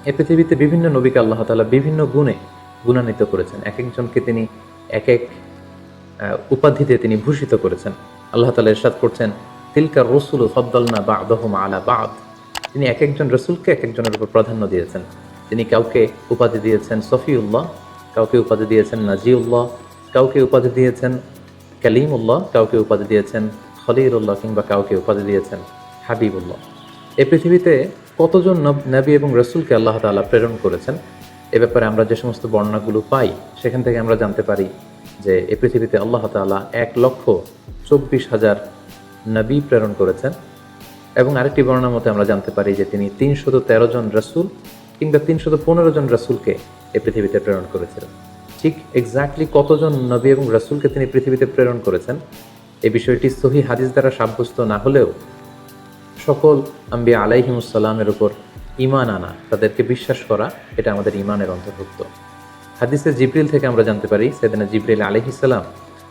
এই পৃথিবীতে বিভিন্ন নবীকে আল্লাহ তাআলা বিভিন্ন গুণে গুণান্বিত করেছেন। এক একজনকে তিনি এক এক উপাধিতে তিনি ভূষিত করেছেন। আল্লাহ তাআলা ইরশাদ করছেন, তিলকা রসুলু ফাদ্দালনা বা'দাহুম আলা বা'দ। তিনি এক একজন রসুলকে এক একজনের উপর প্রাধান্য দিয়েছেন। তিনি কাউকে উপাধি দিয়েছেন সফিউল্লাহ, কাউকে উপাধি দিয়েছেন নাজিউল্লাহ, কাউকে উপাধি দিয়েছেন কালিমুল্লাহ, কাউকে উপাধি দিয়েছেন খলিলুল্লাহ, কিংবা কাউকে উপাধি দিয়েছেন হাবিবুল্লাহ। এই পৃথিবীতে কতজন নবী এবং রসুলকে আল্লাহ তাআলা প্রেরণ করেছেন, এ ব্যাপারে আমরা যে সমস্ত বর্ণনাগুলো পাই সেখান থেকে আমরা জানতে পারি যে এই পৃথিবীতে আল্লাহ তাআলা 1,24,000 নবী প্রেরণ করেছেন। এবং আরেকটি বর্ণনার মতে আমরা জানতে পারি যে তিনি 313 জন রসুল কিংবা 315 জন রসুলকে এই পৃথিবীতে প্রেরণ করেছিলেন। ঠিক এক্স্যাক্টলি কতজন নবী এবং রসুলকে তিনি পৃথিবীতে প্রেরণ করেছেন এই বিষয়টি সহিহ হাদিস দ্বারা সাব্যস্ত না হলেও সকল আম্বিয়া আলাইহিমুসসালামের উপর ঈমান আনা, তাদেরকে বিশ্বাস করা, এটা আমাদের ঈমানের অন্তর্ভুক্ত। হাদিসে জিবরিল থেকে আমরা জানতে পারি সাইয়েদনা জিবরিল আলাইহিস সালাম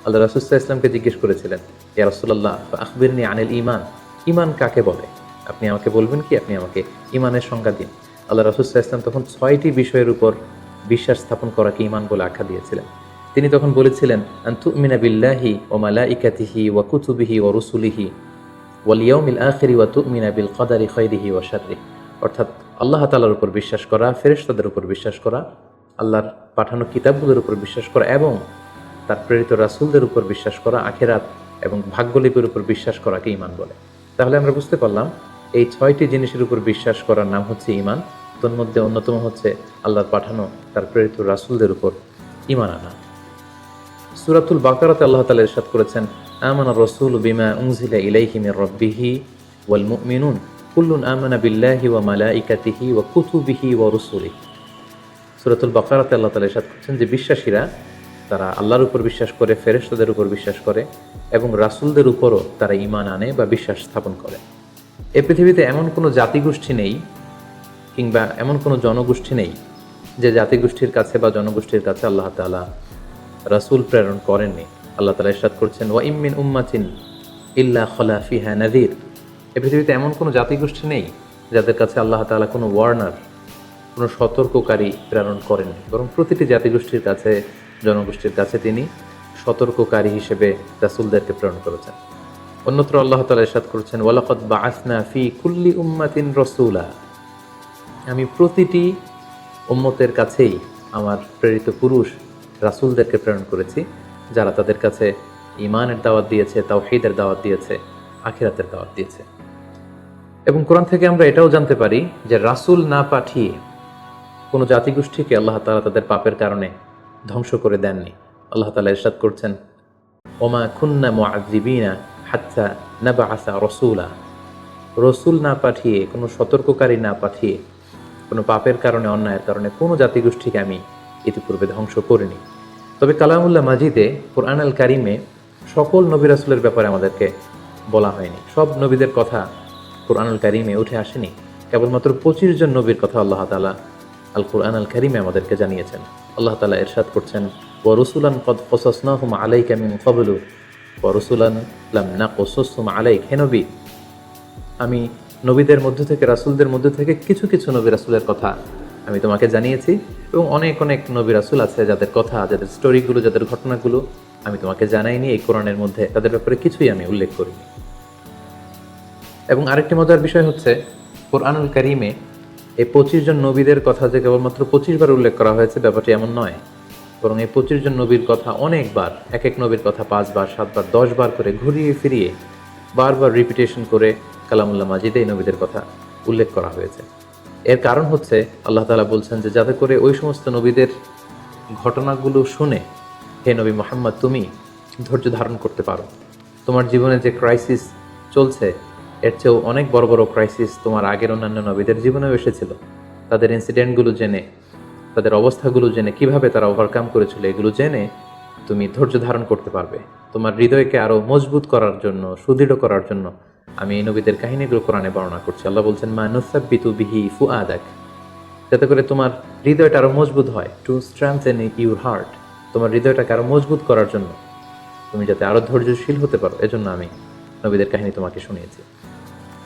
আল্লাহ রাসূল সাল্লাল্লাহু আলাইহি ওয়াসাল্লামকে জিজ্ঞেস করেছিলেন, ইয়া রাসূলুল্লাহ আখবিরনি আনিল ঈমান, ঈমান কাকে বলে? আপনি আমাকে বলবেন কি? আপনি আমাকে ঈমানের সংজ্ঞা দিন। আল্লাহ রাসূল সাল্লাল্লাহু আলাইহি ওয়াসাল্লাম তখন 6টি বিষয়ের উপর বিশ্বাস স্থাপন করাকে ঈমান বলে আখ্যা দিয়েছিলেন। তিনি তখন বলেছিলেন, আন তুমিনা বিল্লাহি ওয়া মালাইকাতিহি ওয়া কুতুবিহি ওয়া রুসুলিহি ওয়াল ইয়াউমিল আখিরি ওয়া তুমিনা বিল কদারি খাইরিহি ওয়া শাররিহি। অর্থাৎ আল্লাহ তাআলার উপর বিশ্বাস করা, ফেরেশতাদের উপর বিশ্বাস করা, আল্লাহর পাঠানো কিতাবগুলোর উপর বিশ্বাস করা এবং তার প্রেরিত রাসূলদের উপর বিশ্বাস করা, আখিরাত এবং ভাগ্যলিপির উপর বিশ্বাস করাকে ঈমান বলে। তাহলে আমরা বুঝতে পারলাম এই 6টি জিনিসের উপর বিশ্বাস করার নাম হচ্ছে ঈমান। তোর মধ্যে অন্যতম হচ্ছে আল্লাহর পাঠানো তার প্রেরিত রাসূলদের উপর ঈমান আনা। সূরাতুল বাকারাতে আল্লাহ তাআলা ইরশাদ করেছেন, আমানা রাসূলু বিমা উনজিলা ইলাইহি মির রাব্বিহি ওয়াল মুমিনুন কুল্লুন আমানা বিল্লাহি ওয়া মালাইকাতিহি ওয়া কুতুবিহি ওয়া রুসুলিহি। সূরাতুল বাকারাতে আল্লাহ তাআলা ইরশাদ করছেন যে বিশ্বাসীরা তারা আল্লাহর উপর বিশ্বাস করে, ফেরেশতাদের উপর বিশ্বাস করে এবং রাসূলদের উপরও তারা ঈমান আনে বা বিশ্বাস স্থাপন করে। এই পৃথিবীতে এমন কোনো জাতিগোষ্ঠী নেই কিংবা এমন কোনো জনগোষ্ঠী নেই যে জাতিগোষ্ঠীর কাছে বা জনগোষ্ঠীর কাছে আল্লাহ তাআলা রাসূল প্রেরণ করেননি। আল্লাহ তাআলা ইরশাদ করছেন, ওয়া ইম মিন উম্মাতিন ইল্লা খালা ফিহা নাযীর। এই পৃথিবীতে এমন কোনো জাতিগোষ্ঠী নেই যাদের কাছে আল্লাহ তাআলা কোনো ওয়ার্নার, কোনো সতর্ককারী প্রেরণ করেননি, বরং প্রতিটি জাতিগোষ্ঠীর কাছে, জনগোষ্ঠীর কাছে তিনি সতর্ককারী হিসেবে রাসূলদেরকে প্রেরণ করেছেন। অন্যত্র আল্লাহ তাআলা ইরশাদ করছেন, ওয়ালাকাদ বাআসনা ফি কুল্লি উম্মাতিন রাসূলা। আমি প্রতিটি উম্মতের কাছেই আমার প্রেরিত পুরুষ রাসূলদেরকে প্রেরণ করেছি, যারা তাদের কাছে ঈমানের দাওয়াত দিয়েছে, তাওহীদের দাওয়াত দিয়েছে, আখিরাতের দাওয়াত দিয়েছে। এবং কোরআন থেকে আমরা এটাও জানতে পারি যে রাসূল না পাঠিয়ে কোনো জাতিগোষ্ঠীকে আল্লাহ তাআলা তাদের পাপের কারণে ধ্বংস করে দেননি। আল্লাহ তাআলা ইরশাদ করছেন, ওমা কুন্না মুআযিবিনা হাত্তা নাবআসা রাসূলা। রসুল না পাঠিয়ে, কোনো সতর্ককারী না পাঠিয়ে, কোনো পাপের কারণে, অন্যায়ের কারণে কোনো জাতিগোষ্ঠীকে আমি ইতিপূর্বে ধ্বংস করিনি। তবে কালামুল্লাহ মাজিদে, কুরআন আল কারিমে সকল নবী রাসূলের ব্যাপারে আমাদেরকে বলা হয়নি। সব নবীদের কথা কুরআন আল কারিমে উঠে আসেনি। কেবলমাত্র 25 জন নবীর কথা আল্লাহ তাআলা আল কুরআন আল কারিমে আমাদেরকে জানিয়েছেন। আল্লাহ তাআলা ইরশাদ করছেন, ওয়া রুসুলান কদ কসাসনাহুম আলাইকা মিন ক্বাবলু ওয়া রুসুলান লাম নাকসুসহুম আলাইক। হে নবী, আমি নবীদের মধ্য থেকে, রাসূলদের মধ্য থেকে কিছু কিছু নবী রাসূলের কথা আমি তোমাকে জানিয়েছি এবং অনেক অনেক নবী রাসূল আছে যাদের কথা, যাদের স্টোরিগুলো, যাদের ঘটনাগুলো আমি তোমাকে জানাইনি। এই কোরআনের মধ্যে তাদের ব্যাপারে কিছুই আমি উল্লেখ করিনি। এবং আরেকটি মজার বিষয় হচ্ছে, কুরআনুল কারীমে এই 25 জন নবীদের কথা যে কেবলমাত্র 25 বার উল্লেখ করা হয়েছে ব্যাপারটি এমন নয়, বরং এই 25 জন নবীর কথা অনেকবার, এক এক নবীর কথা 5 বার, 7 বার, 10 বার করে ঘুরিয়ে ফিরিয়ে বারবার রিপিটেশন করে কালামুল্লাহ মাজিদে এই নবীদের কথা উল্লেখ করা হয়েছে। এর কারণ হচ্ছে আল্লাহ তাআলা বলছেন যে যাতে করে ওই সমস্ত নবীদের ঘটনাগুলো শুনে হে নবী মুহাম্মদ তুমি ধৈর্য ধারণ করতে পারো। তোমার জীবনে যে ক্রাইসিস চলছে এর চেয়েও অনেক বড় বড় ক্রাইসিস তোমার আগের অন্যান্য নবীদের জীবনেও এসেছিল। তাদের ইনসিডেন্টগুলো জেনে, তাদের অবস্থাগুলো জেনে, কিভাবে তারা ওভারকাম করেছিল, এগুলো জেনে তুমি ধৈর্য ধারণ করতে পারবে। তোমার হৃদয়কে আরও মজবুত করার জন্য, সুদৃঢ় করার জন্য আমি এই নবীদের কাহিনীগুলো কোরআনে বর্ণনা করছি। আল্লাহ বলছেন, মা নুসাব্বিতু বিহি ফুআদাক, যাতে করে তোমার হৃদয়টা আরও মজবুত হয়। টু স্ট্রেংথেন ইউর হার্ট, তোমার হৃদয়টাকে আরও মজবুত করার জন্য, তুমি যাতে আরও ধৈর্যশীল হতে পারো, এজন্য আমি নবীদের কাহিনী তোমাকে শুনিয়েছি।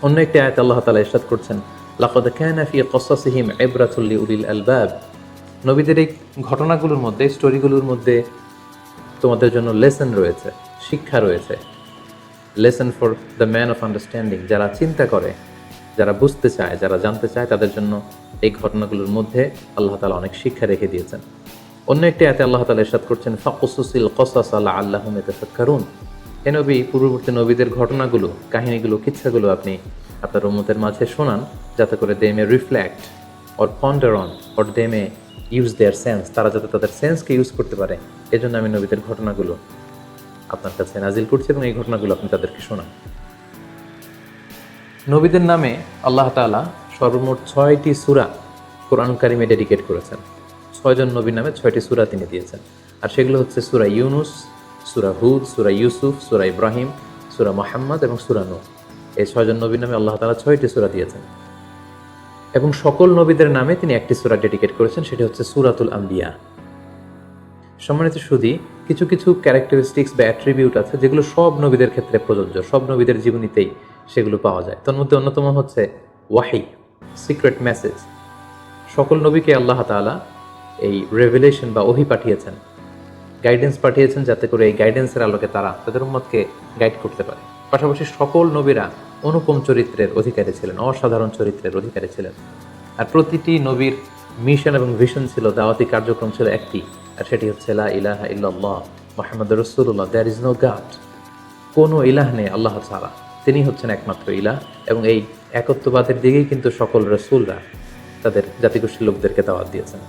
অন্য একটি আয়াত আল্লাহ তাআলা ইরশাদ করছেন, লাকাদ কানা ফি কসাসিহিম ইবরাতুল লিউলিল আলবাব। নবীদের এই ঘটনাগুলোর মধ্যে, স্টোরিগুলোর মধ্যে তোমাদের জন্য লেসন রয়েছে, শিক্ষা রয়েছে। Lesson for the man of understanding, যারা চিন্তা করে, যারা বুঝতে চায়, যারা জানতে চায়, তাদের জন্য এই ঘটনাগুলোর মধ্যে আল্লাহ তাআলা অনেক শিক্ষা রেখে দিয়েছেন। অন্য একটি আয়াতে আল্লাহ তাআলা ইরশাদ করছেন, ফাকুসুসিল কসাস লাআল্লাহুম ইয়াতাফাক্কারুন। হে নবী, পূর্ববর্তী নবীদের ঘটনাগুলো, কাহিনীগুলো, কিচ্ছাগুলো আপনি আপনার উম্মতের মাঝে শোনান, যাতে করে they may reflect or ponder on or they may use their sense, তারা যাতে তাদের সেন্সকে ইউজ করতে পারে। এজন্য আমি নবীদের ঘটনাগুলো আপনার কাছে নাজিল করছি এবং এই ঘটনাগুলো আপনি তাদেরকে শোনান। নবীদের নামে আল্লাহ তাআলা সর্বমোট 6টি সূরা কোরআন কারিমে ডেডিকেট করেছেন। 6 জন নবীর নামে 6টি সূরা তিনি দিয়েছেন। আর সেগুলো হচ্ছে সূরা ইউনুস, সূরা হুদ, সূরা ইউসুফ, সূরা ইব্রাহিম, সূরা মুহাম্মদ এবং সূরা নূহ। এই 6 জন নবীর নামে আল্লাহ তাআলা 6টি সূরা দিয়েছেন। এবং সকল নবীদের নামে তিনি একটি সূরা ডেডিকেট করেছেন, সেটি হচ্ছে সূরাতুল আম্বিয়া। সম্মানিত সুধী, কিছু কিছু ক্যারেক্টারিস্টিক্স বা অ্যাট্রিবিউট আছে যেগুলো সব নবীদের ক্ষেত্রে প্রযোজ্য, সব নবীদের জীবনীতেই সেগুলো পাওয়া যায়। তার মধ্যে অন্যতম হচ্ছে ওয়াহি, সিক্রেট মেসেজ। সকল নবীকে আল্লাহ তাআলা এই রেভেলেশন বা ওহী পাঠিয়েছেন, গাইডেন্স পাঠিয়েছেন, যাতে করে এই গাইডেন্সের আলোকে তারা তাদের উম্মতকে গাইড করতে পারে। পাশাপাশি সকল নবীরা অনুপম চরিত্রের অধিকারী ছিলেন, অসাধারণ চরিত্রের অধিকারী ছিলেন। আর প্রতিটি নবীর মিশন এবং ভিশন ছিল, দাওয়াতি কার্যক্রম ছিল একটি, আর সেটি হচ্ছে লা ইলাহা ইল্লাল্লাহ মুহাম্মাদুর রাসূলুল্লাহ, দেয়ার ইজ নো গড। কোনো ইলাহ নেই আল্লাহ ছাড়া, তিনি হচ্ছেন একমাত্র ইলাহ। এবং এই একত্ববাদের দিকেই কিন্তু সকল রাসূলরা তাদের জাতিগোষ্ঠীর লোকদেরকে দাওয়াত দিয়েছেন।